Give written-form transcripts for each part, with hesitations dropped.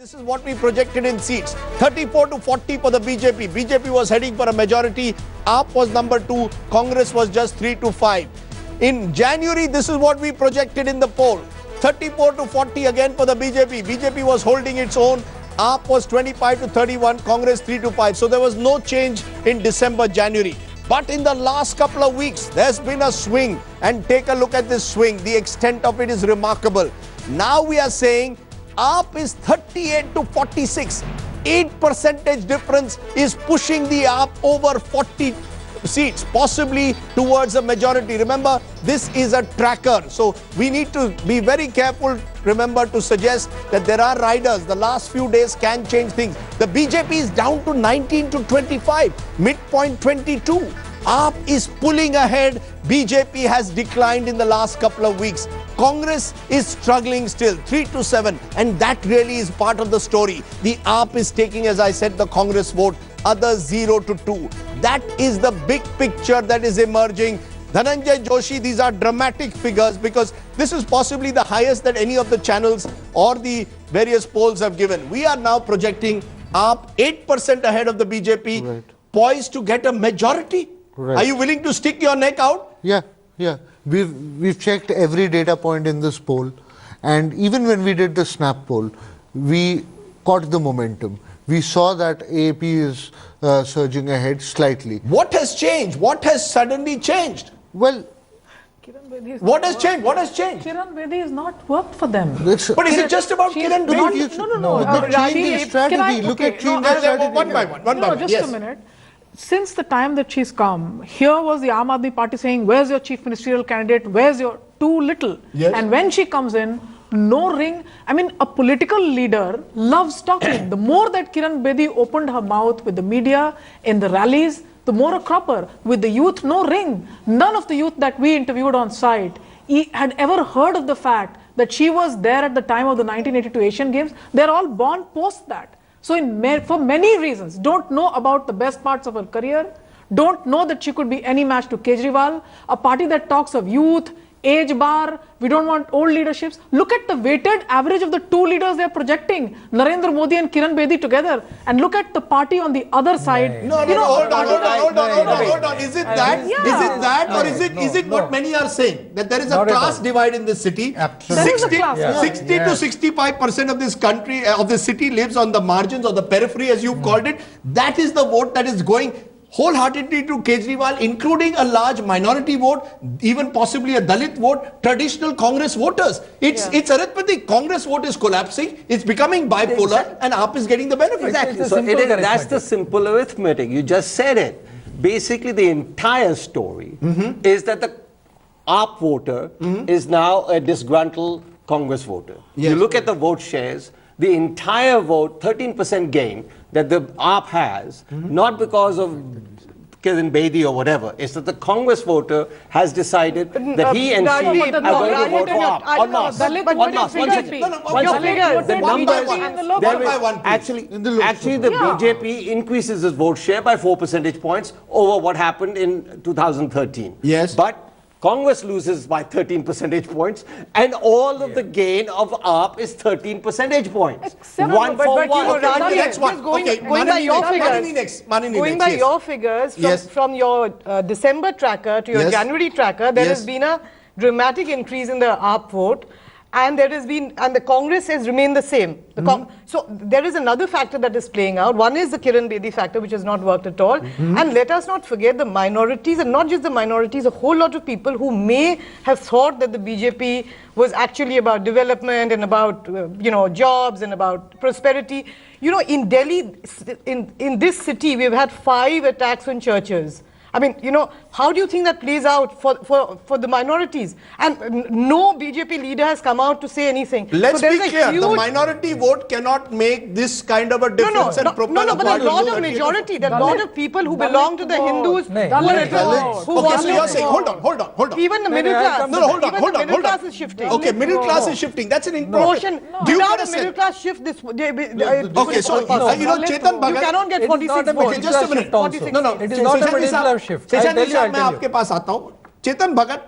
This is what we projected in seats. 34 to 40 for the BJP. BJP was heading for a majority. AAP was number 2. Congress was just 3 to 5. In January, this is what we projected in the poll. 34 to 40 again for the BJP. BJP was holding its own. AAP was 25 to 31. Congress 3 to 5. So there was no change in December, January. But in the last couple of weeks, there's been a swing. And take a look at this swing. The extent of it is remarkable. Now we are saying AAP is 38 to 46. 8 percentage difference is pushing the AAP over 40 seats, possibly towards a majority. Remember, this is a tracker. So we need to be very careful, remember, to suggest that there are riders. The last few days can change things. The BJP is down to 19 to 25, midpoint 22. AAP is pulling ahead. BJP has declined in the last couple of weeks. Congress is struggling still, 3 to 7. And that really is part of the story. The AAP is taking, as I said, the Congress vote, others 0 to 2. That is the big picture that is emerging. Dhananjay Joshi, these are dramatic figures because this is possibly the highest that any of the channels or the various polls have given. We are now projecting AAP 8% ahead of the BJP, right, poised to get a majority. Right. Are you willing to stick your neck out? Yeah. We've checked every data point in this poll, and even when we did the snap poll, we caught the momentum. We saw that AAP is surging ahead slightly. What has changed? What has suddenly changed? Well, what has changed? What has changed? Kiran Bedi has not worked for them. But is it just about Kiran Bedi? No. Change strategy. Look at change strategy. One by one. Just a minute. Since the time that she's come, here was the Aam Aadmi Party saying, where's your chief ministerial candidate? Where's your too little? Yes. And when she comes in, no ring. I mean, a political leader loves talking. The more that Kiran Bedi opened her mouth with the media, in the rallies, the more a cropper. With the youth, no ring. None of the youth that we interviewed on site had ever heard of the fact that she was there at the time of the 1982 Asian Games. They're all born post that. So for many reasons, don't know about the best parts of her career, don't know that she could be any match to Kejriwal, a party that talks of youth, age bar, we don't want old leaderships. Look at the weighted average of the two leaders they are projecting, Narendra Modi and Kiran Bedi together, and look at the party on the other side. No, hold on. Is it that? Yeah. Is it that, or is it what many are saying, that there is a class divide in this city? Absolutely. There is a class 60 to 65% of this country, of the city, lives on the margins or the periphery, as you've called it. That is the vote that is going wholeheartedly to Kejriwal, including a large minority vote, even possibly a Dalit vote, traditional Congress voters. It's arithmetic. Congress vote is collapsing, it's becoming bipolar, and AAP is getting the benefit. Exactly. So that's the simple arithmetic. You just said it. Basically, the entire story is that the AAP voter is now a disgruntled Congress voter. Yes. You look at the vote shares, the entire vote, 13% gain that the AAP has, not because of Kiran Bedi or whatever, it's that the Congress voter has decided that he and she are going to vote for AAP. En masse. One second. The numbers, actually the BJP increases its vote share by 4 percentage points over what happened in 2013. Yes. But Congress loses by 13 percentage points, and all of the gain of AAP is 13 percentage points. One for one. Going by your figures, from your December tracker to your January tracker, there has been a dramatic increase in the AAP vote, and the Congress has remained the same. So there is another factor that is playing out. One is the Kiran Bedi factor, which has not worked at all. And let us not forget the minorities, and not just the minorities, a whole lot of people who may have thought that the BJP was actually about development and about jobs and about prosperity. In Delhi, in this city, we've had 5 attacks on churches. I mean, how do you think that plays out for the minorities? And no BJP leader has come out to say anything. Let's be clear, the minority vote cannot make this kind of a difference and propel a but a lot of majority, there are a lot of people who belong to the Hindus who want so you're saying, hold on. Even the middle class. Hold on. Middle class is shifting. Okay, middle class is shifting. That's an important. Without a middle class shift, this okay, so Chetan Bhagat, you cannot get 46 votes. Okay, just a minute. No, it is not a middle class shift. मैं आपके पास आता हूं. Chetan Bhagat,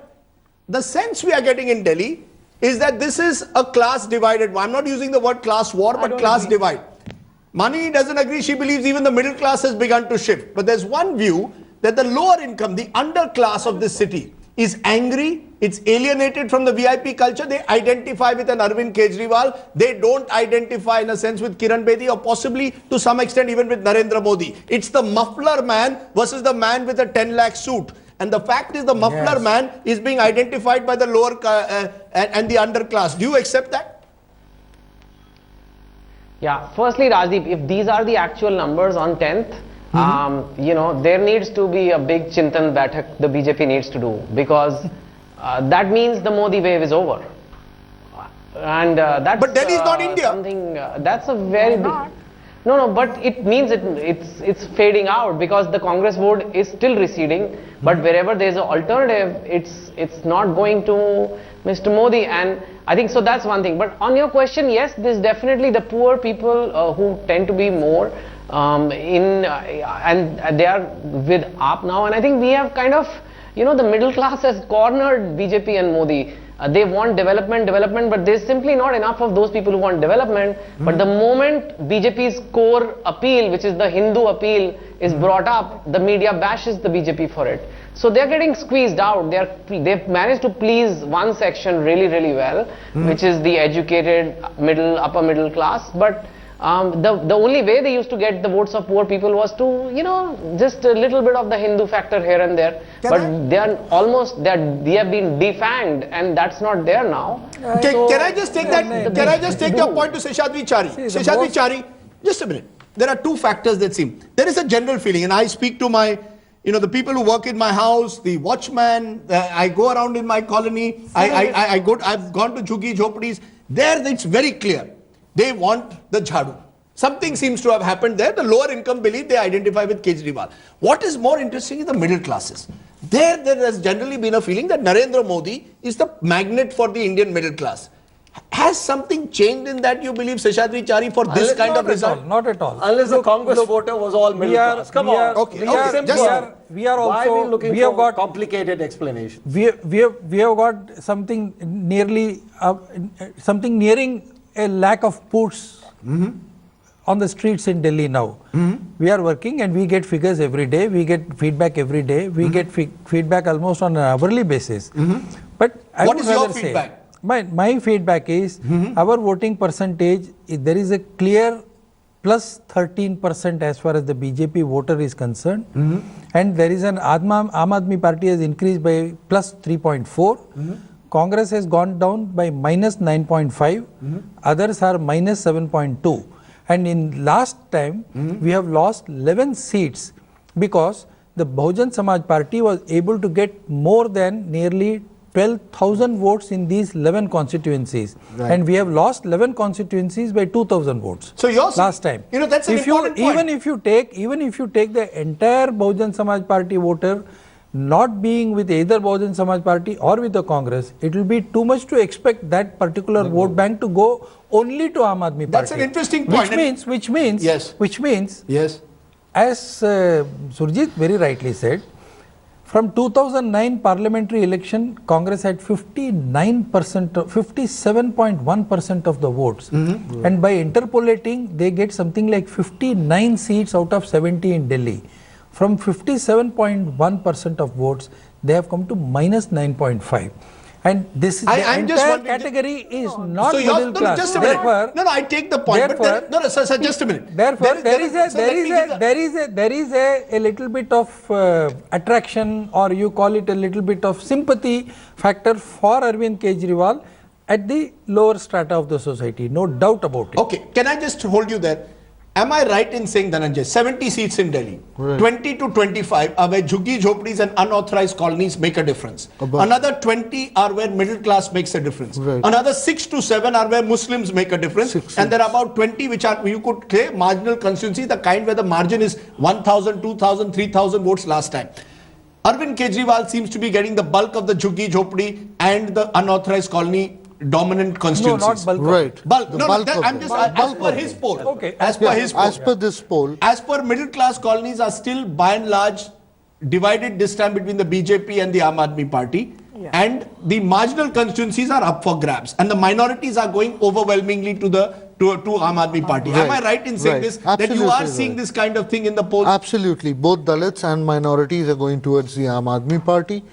the sense we are getting in Delhi is that this is a class divided war. I'm not using the word class war, but class divide. Mani doesn't agree. She believes even the middle class has begun to shift. But there's one view that the lower income, the underclass of this city is angry. It's alienated from the VIP culture. They identify with an Arvind Kejriwal. They don't identify in a sense with Kiran Bedi or possibly to some extent even with Narendra Modi. It's the muffler man versus the man with a 10 lakh suit. And the fact is the muffler man is being identified by the lower and the underclass. Do you accept that? Yeah, firstly, Rajdeep, if these are the actual numbers on 10th, you know, there needs to be a big Chintan Baithak the BJP needs to do, because that means the Modi wave is over. And that's but Delhi is not India. Something, that's a very big... No, but it means it's fading out, because the Congress vote is still receding. But wherever there is an alternative, it's not going to Mr. Modi, and I think so. That's one thing. But on your question, yes, there's definitely the poor people who tend to be more and they are with AAP now, and I think we have kind of, you know, the middle class has cornered BJP and Modi. They want development, but there's simply not enough of those people who want development. But the moment BJP's core appeal, which is the Hindu appeal, is brought up, the media bashes the BJP for it. So they're getting squeezed out. They've managed to please one section really, really well, which is the educated upper middle class. But the only way they used to get the votes of poor people was to, you know, just a little bit of the Hindu factor here and there. They have been defanged, and that's not there now. Can I just take that? Can I just take your point to Seshadri Chari? Seshadri Chari, just a minute. There are two factors that seem. There is a general feeling, and I speak to my, you know, the people who work in my house, the watchman. I go around in my colony. I've gone to Jhuggi Jhopdis. There, it's very clear. They want the jhadu. Something seems to have happened there. The lower income believe they identify with Kejriwal. What is more interesting is the middle classes. There has generally been a feeling that Narendra Modi is the magnet for the Indian middle class. Has something changed in that, you believe, Seshadri Chari, for this kind of result? Not at all. Unless the Congress voter was all middle class. Come on. We are also. Why are we looking we have for got complicated explanations? We have got something nearly something nearing a lack of puts on the streets in Delhi now. We are working and we get figures every day. We get feedback every day. We get feedback almost on an hourly basis. But what is your feedback? My feedback is our voting percentage, there is a clear plus 13% as far as the BJP voter is concerned, and there is an Aam Aadmi Party has increased by plus 3.4. Congress has gone down by minus 9.5, others are minus 7.2. And in last time, we have lost 11 seats because the Bahujan Samaj Party was able to get more than nearly 12,000 votes in these 11 constituencies. Right. And we have lost 11 constituencies by 2,000 votes. So yours, last time. You know, that's an important point. Even if you take the entire Bahujan Samaj Party voter, not being with either Bahujan Samaj Party or with the Congress, it will be too much to expect that particular vote bank to go only to Aam Aadmi Party. That's an interesting point. Which means, yes, as Surjit very rightly said, from 2009 parliamentary election, Congress had 57.1% of the votes. And by interpolating, they get something like 59 seats out of 70 in Delhi. From 57.1% of votes, they have come to minus 9.5. And this is the entire category is not middle class. Just a minute. No, I take the point. Therefore, but sir, just a minute. Therefore, there is a little bit of attraction, or you call it a little bit of sympathy factor for Arvind Kejriwal at the lower strata of the society. No doubt about it. Okay, can I just hold you there? Am I right in saying, Dhananjay, 70 seats in Delhi, 20 to 25 are where Jhuggi Jhopdis and unauthorized colonies make a difference. Another 20 are where middle class makes a difference. Another 6 to 7 are where Muslims make a difference. And there are about 20 which are, you could say, marginal constituencies, the kind where the margin is 1,000, 2,000, 3,000 votes last time. Arvind Kejriwal seems to be getting the bulk of the Jhuggi Jhopdi and the unauthorized colony dominant constituencies. No, not bulk. Right. Bulk. I'm just as per his poll. Okay. As per his poll. As per this poll. As per middle class colonies are still by and large divided this time between the BJP and the Aam Aadmi Party. and the marginal constituencies are up for grabs, and the minorities are going overwhelmingly to Aam Aadmi Party. Am I right in saying this? That you are seeing this kind of thing in the polls? Absolutely. Both Dalits and minorities are going towards the Aam Aadmi Party.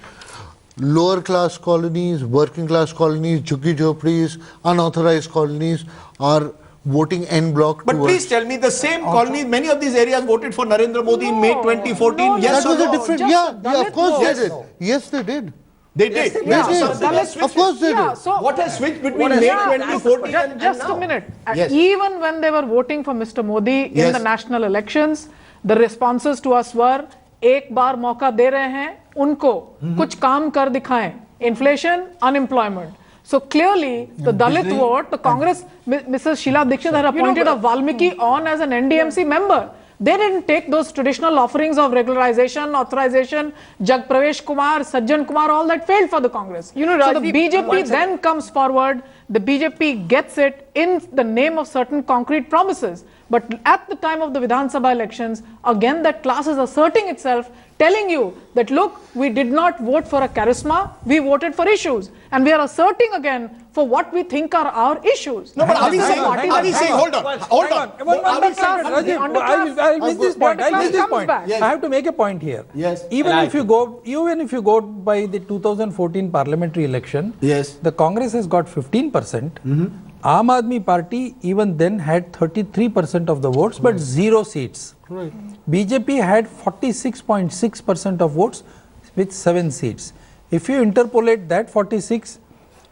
Lower class colonies, working class colonies, jhuggi jhopris, unauthorized colonies are voting en bloc. But please tell me, the same colonies, many of these areas voted for Narendra Modi in May 2014. Yes, that was or a no? different. Just Yeah, of course Yes. they did. Yes, they did. They did. Yeah. So something has switched. Of course they did. So What has switched between May 2014 and just now? a minute. Yes. Even when they were voting for Mr. Modi in Yes. the national elections, the responses to us were, एक बार मौका दे रहे हैं उनको, कुछ काम कर दिखाएं. Inflation, unemployment. So clearly, the Dalit vote, the Congress, Mrs. Sheila Dikshit had appointed a Valmiki on as an NDMC member. They didn't take those traditional offerings of regularization, authorization, Jag Pravesh Kumar, Sajjan Kumar, all that failed for the Congress. So the Rajdeep, BJP then comes forward, the BJP gets it in the name of certain concrete promises. But at the time of the Vidhan Sabha elections, again that class is asserting itself, telling you that look, we did not vote for a charisma, we voted for issues. And we are asserting again for what we think are our issues. No, but are we saying, hold on. I'll miss this point. Yes. I have to make a point here. Yes. Even if you go by the 2014 parliamentary election, Yes. the Congress has got 15%. Aam Aadmi Party even then had 33% of the votes, but 0 seats. Right. BJP had 46.6% of votes with 7 seats. If you interpolate that 46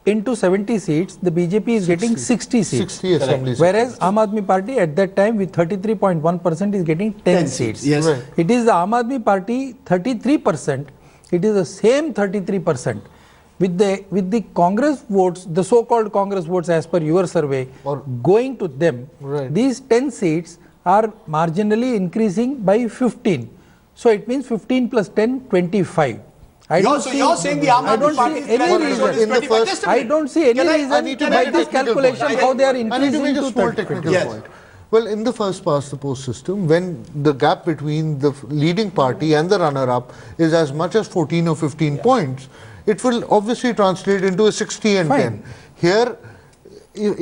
into 70 seats, the BJP is getting 60 seats. 60 assembly seats. Whereas Aam Aadmi Party at that time with 33.1% is getting 10 seats. Yes. Right. It is the Aam Aadmi Party 33%. It is the same 33%. With the Congress votes, the so-called Congress votes as per your survey, going to them, Right. these 10 seats are marginally increasing by 15. So it means 15 plus 10, 25. You're saying the Aam I don't Aadmi Party see any reason. in the first- I don't see any reason need to by make a this technical calculation point. how they are I need to increasing make a to small 30. technical Yes. point. Well, in the first past the post system, when the gap between the leading party and the runner-up is as much as 14 or 15 points, it will obviously translate into a 60 and Fine. 10. Here,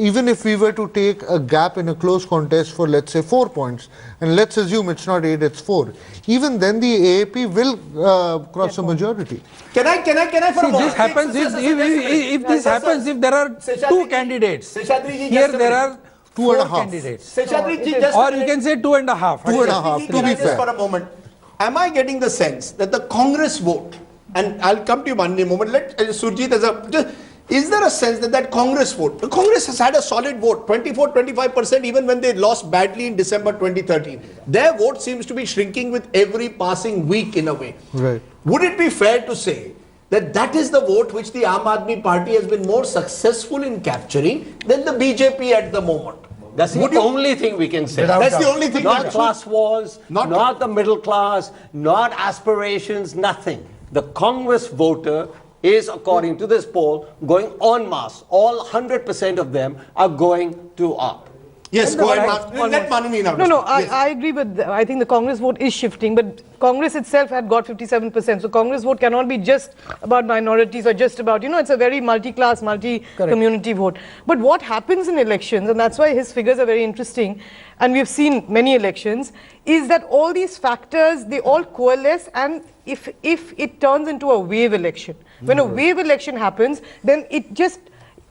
even if we were to take a gap in a close contest for, let's say, 4 points, and let's assume it's not 8, it's 4, even then the AAP will cross a majority. Can I for a See, moment? this happens if this happens if there are two candidates. Here there are Two and a 4 half. candidates. Seshadri ji, just Or you can say 2.5. Two and a half, to Can I be just fair. for a moment, am I getting the sense that the Congress vote, and I'll come to you in a moment, let Surjit is there a sense that Congress vote, the Congress has had a solid vote, 24-25% even when they lost badly in December 2013. Their vote seems to be shrinking with every passing week in a way. Right. Would it be fair to say that that is the vote which the Aam Aadmi Party has been more successful in capturing than the BJP at the moment? That's the only thing we can say. That's the only thing. Not that- class wars, Not- not the middle class, not aspirations, nothing. The Congress voter is, according to this poll, going en masse. All 100% of them are going to AAP. Yes, go ahead. Let Manini now. No, Yes. I agree with, I think the Congress vote is shifting, but Congress itself had got 57%. So Congress vote cannot be just about minorities or just about, it's a very multi-class, multi-community vote. But what happens in elections, and that's why his figures are very interesting, and we've seen many elections, is that all these factors, they all coalesce, and if it turns into a wave election, when a wave election happens, then it just,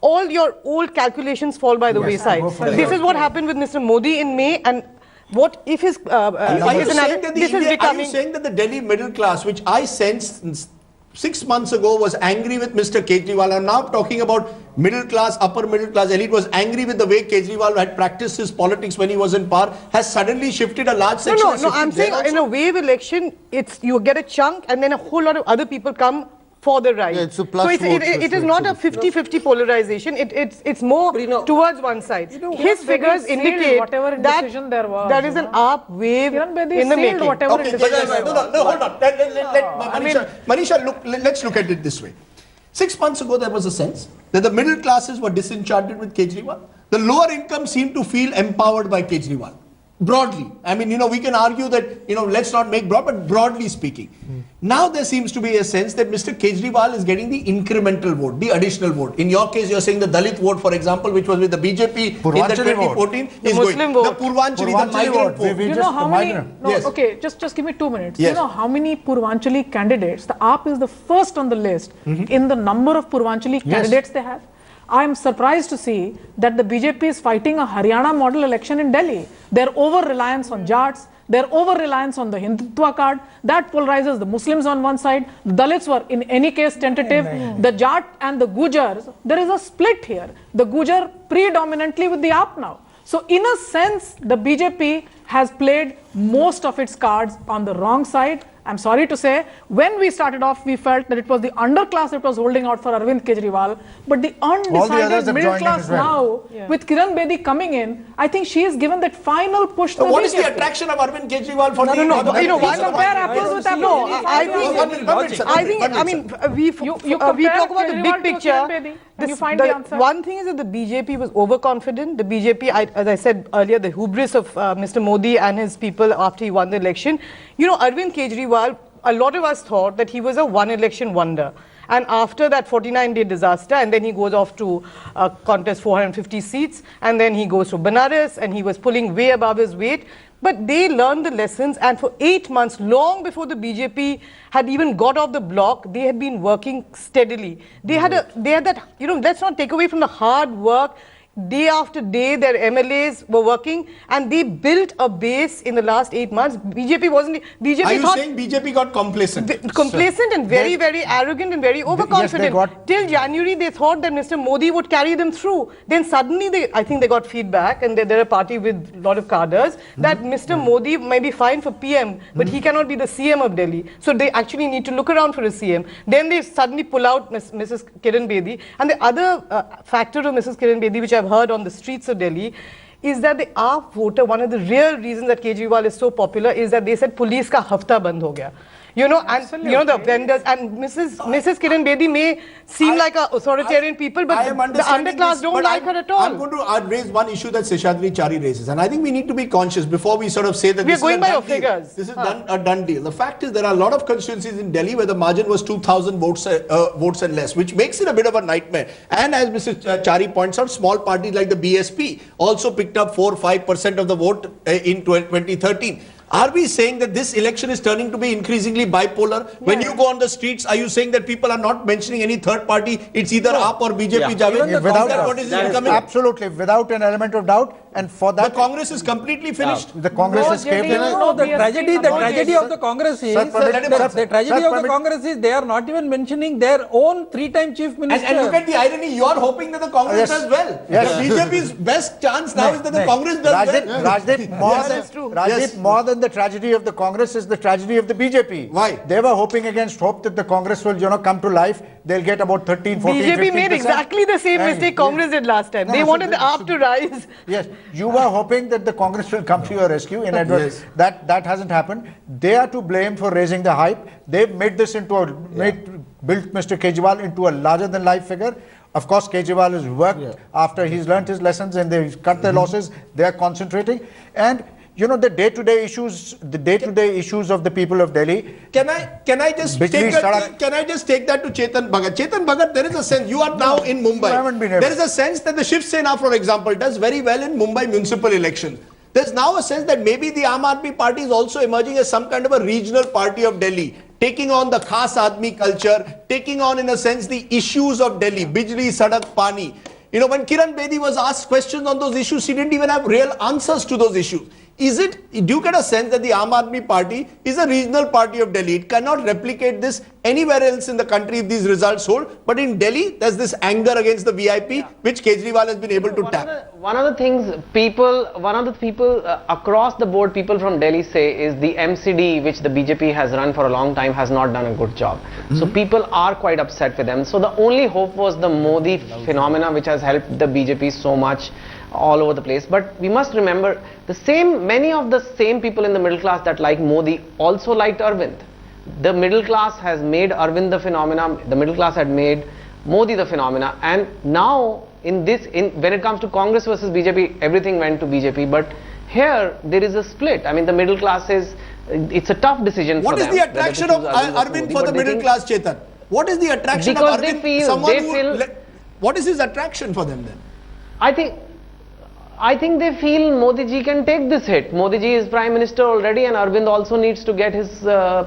all your old calculations fall by the wayside. This is what happened with Mr. Modi in May, and what if his Are you his saying that this is are you becoming saying that the Delhi middle class, which I sensed 6 months ago was angry with Mr. Kejriwal, I'm now talking about middle class, upper middle class elite was angry with the way Kejriwal had practiced his politics when he was in power, has suddenly shifted a large section. no, I'm saying in a wave election, it's you get a chunk and then a whole lot of other people come for the right. Yeah, it's a plus so vote it is not a 50-50 polarization. It's more towards one side. His figures indicate whatever that indecision there was, there is an AAP wave Kiran Bedi in the sealed making. whatever Okay, indecision there no, was. hold on. Let Manisha, let's look at it this way. 6 months ago, there was a sense that the middle classes were disenchanted with Kejriwal. The lower income seemed to feel empowered by Kejriwal. Broadly. I mean, we can argue that, let's not make broad, but broadly speaking. Now there seems to be a sense that Mr. Kejriwal is getting the incremental vote, the additional vote. In your case, you're saying the Dalit vote, for example, which was with the BJP in the 2014, is Muslim going. Vote. The Purvanchali, the migrant vote. You know how many? No, Yes. okay, just give me 2 minutes. Yes. You know how many Purvanchali candidates? The AAP is the first on the list in the number of Purvanchali candidates they have. I am surprised to see that the BJP is fighting a Haryana model election in Delhi. Their over-reliance on Jats, their over-reliance on the Hindutva card, that polarizes the Muslims on one side. The Dalits were in any case tentative. The Jat and the Gujars, there is a split here. The Gujar predominantly with the AAP now. So in a sense, the BJP has played most of its cards on the wrong side. I'm sorry to say, when we started off, we felt that it was the underclass that was holding out for Arvind Kejriwal, but the undecided middle class now, with Kiran Bedi coming in, I think she is given that final push to the What BJP. is the attraction of Arvind Kejriwal for No, why compare apples with apples? No, I mean, we talk about the big picture. One thing is that the BJP was overconfident. The BJP, as I said earlier, the hubris of Mr. Modi and his people after he won the election. Arvind Kejriwal, a lot of us thought that he was a one-election wonder. And after that 49-day disaster, and then he goes off to contest 450 seats, and then he goes to Benares, and he was pulling way above his weight. But they learned the lessons, and for 8 months, long before the BJP had even got off the block, they had been working steadily. They had that, let's not take away from the hard work. Day after day, their MLAs were working, and they built a base in the last 8 months. BJP wasn't. BJP Are you saying BJP got complacent? Complacent and very, very arrogant and very overconfident. Yes, Till January, they thought that Mr. Modi would carry them through. Then suddenly, I think they got feedback, and they're a party with a lot of cadres, that Mr. Modi may be fine for PM, but he cannot be the CM of Delhi. So they actually need to look around for a CM. Then they suddenly pull out Mrs. Kiran Bedi. And the other factor of Mrs. Kiran Bedi, which I've heard on the streets of Delhi, is that the AAP voter, one of the real reasons that Kejriwal is so popular is that they said police ka hafta band ho gaya. The vendors and Mrs. Kiran Bedi may seem like an authoritarian people, but the underclass don't like her at all. I'm going to raise one issue that Seshadri Chari raises, and I think we need to be conscious before we sort of say that we are going by your figures. This is a done deal. The fact is there are a lot of constituencies in Delhi where the margin was 2,000 votes and less, which makes it a bit of a nightmare. And as Mr. Chari points out, small parties like the BSP also picked up 4-5% of the vote in 2013. Are we saying that this election is turning to be increasingly bipolar? Yeah. When you go on the streets, are you saying that people are not mentioning any third party? It's either AAP or BJP. Yeah. Absolutely, without an element of doubt. And for that, the Congress is completely finished. The Congress is capable. The tragedy of the Congress is the tragedy of the Congress is they are not even mentioning their own 3-time chief minister. And look at the irony. You are hoping that the Congress does well. Yes. The BJP's best chance now is that the Congress does well. Rajdeep, more than the tragedy of the Congress is the tragedy of the BJP. Why? They were hoping against hope that the Congress will, come to life. They'll get about 13, 14, BJP 15%. made exactly the same mistake Congress did last time. They wanted the AAP to rise. Yes, you were hoping that the Congress will come to your rescue. In advance, that hasn't happened. They are to blame for raising the hype. They've made this into built Mr. Kejriwal into a larger than life figure. Of course, Kejriwal has worked after he's learnt his lessons and they've cut their losses. They are concentrating. And the day-to-day issues of the people of Delhi. Can I just take that to Chetan Bhagat? Chetan Bhagat, there is a sense you are now in Mumbai. There is a sense that the Shiv Sena, for example, does very well in Mumbai municipal elections. There's now a sense that maybe the Aam Aadmi Party is also emerging as some kind of a regional party of Delhi, taking on the Khas Aadmi culture, taking on in a sense the issues of Delhi, Bijli, Sadak, Pani. When Kiran Bedi was asked questions on those issues, she didn't even have real answers to those issues. Do you get a sense that the Aam Aadmi Party is a regional party of Delhi? It cannot replicate this anywhere else in the country if these results hold. But in Delhi, there's this anger against the VIP, which Kejriwal has been able to tap. One of the things across the board, people from Delhi say is the MCD, which the BJP has run for a long time, has not done a good job. So people are quite upset with them. So the only hope was the Modi phenomena, which has helped the BJP so much all over the place. But we must remember many of the same people in the middle class that like Modi also liked Arvind. The middle class has made Arvind the phenomena, the middle class had made Modi the phenomena, and now when it comes to Congress versus BJP, everything went to BJP, but Here, there is a split. I mean, the middle class is, it's a tough decision for them. What is the attraction of Arvind for the middle class, Chetan? What is the attraction of Arvind? What is his attraction for them then? I think they feel Modi ji can take this hit. Modi ji is Prime Minister already, and Arvind also needs to get his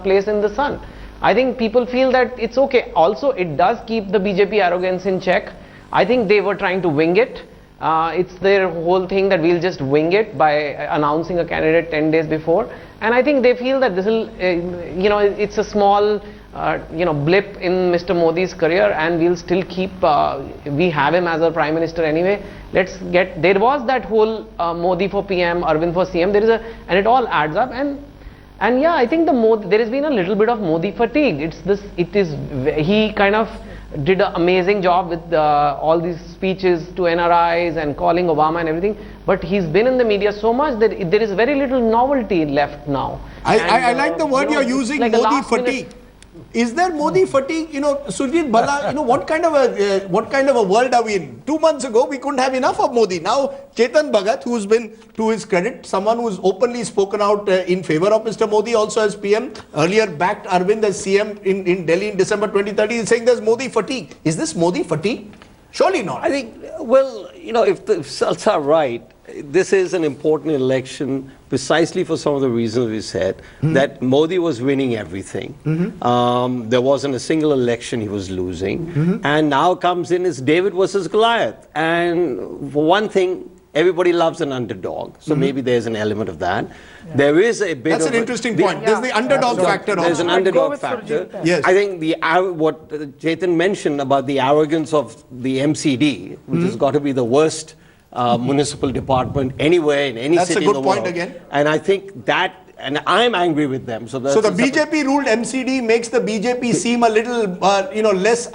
place in the sun. I think people feel that it's okay. Also, it does keep the BJP arrogance in check. I think they were trying to wing it. It's their whole thing that we'll just wing it by announcing a candidate 10 days before. And I think they feel that this will, it's a small, blip in Mr. Modi's career, and we'll still keep, we have him as our Prime Minister anyway. There was that whole Modi for PM, Arvind for CM, and it all adds up. And yeah, I think there has been a little bit of Modi fatigue. He kind of did an amazing job with all these speeches to NRIs and calling Obama and everything, but he's been in the media so much that there is very little novelty left now. I like the word you're using, like Modi fatigue. Is there Modi fatigue? Surjit Bala, what kind of a world are we in? 2 months ago, we couldn't have enough of Modi. Now, Chetan Bhagat, who's been, to his credit, someone who's openly spoken out in favor of Mr. Modi also as PM, earlier backed Arvind as CM in Delhi in December 2013, is saying there's Modi fatigue. Is this Modi fatigue? Surely not. I think, if the results are right, this is an important election precisely for some of the reasons we said, that Modi was winning everything. There wasn't a single election he was losing. And now comes in is David versus Goliath. And for one thing, everybody loves an underdog. So maybe there's an element of that. Yeah. There is a bit That's of an interesting point. There's the underdog factor also. There's an underdog factor. Yes. I think what Chetan mentioned about the arrogance of the MCD, which has got to be the worst municipal department anywhere in any city in the world. That's a good point again. And I think that, and I'm angry with them. So the BJP ruled MCD makes the BJP seem a little, less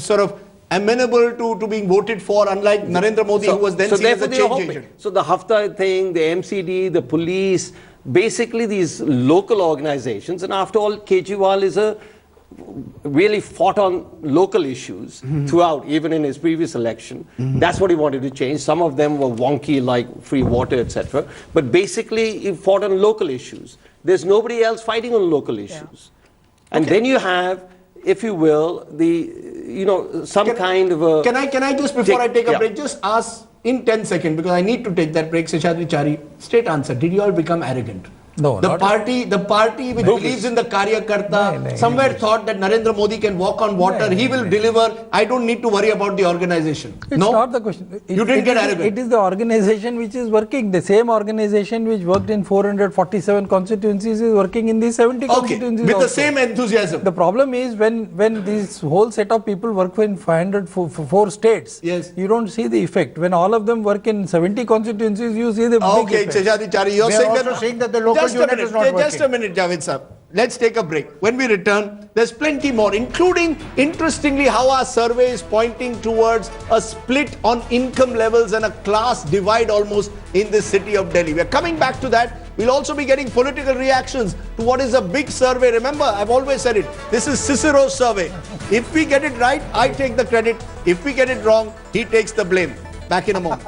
sort of amenable to being voted for, unlike Narendra Modi, who was then seen as a change agent. So the Hafta thing, the MCD, the police, basically these local organizations, and after all, Kejriwal is really fought on local issues throughout, even in his previous election. That's what he wanted to change. Some of them were wonky, like free water, etc. But basically, he fought on local issues. There's nobody else fighting on local issues. And then you have, if you will, kind of a... Can I just, before I take a break, just ask in 10 seconds, because I need to take that break, Seshadri Chari, straight answer. Did you all become arrogant? No, the party which believes in the Karyakarta somewhere thought that Narendra Modi can walk on water, he will deliver, I don't need to worry about the organization. It's not the question. You didn't get arrogant. It is the organization which is working. The same organization which worked in 447 constituencies is working in these 70 constituencies with also. The same enthusiasm. The problem is when this whole set of people work in 504 states, you don't see the effect. When all of them work in 70 constituencies, you see the big effect. Seshadri Chari, you're saying that the local just a minute, Javed Saab. Let's take a break. When we return, there's plenty more, including, interestingly, how our survey is pointing towards a split on income levels and a class divide almost in the city of Delhi. We're coming back to that. We'll also be getting political reactions to what is a big survey. Remember, I've always said it. This is Cicero's survey. If we get it right, I take the credit. If we get it wrong, he takes the blame. Back in a moment.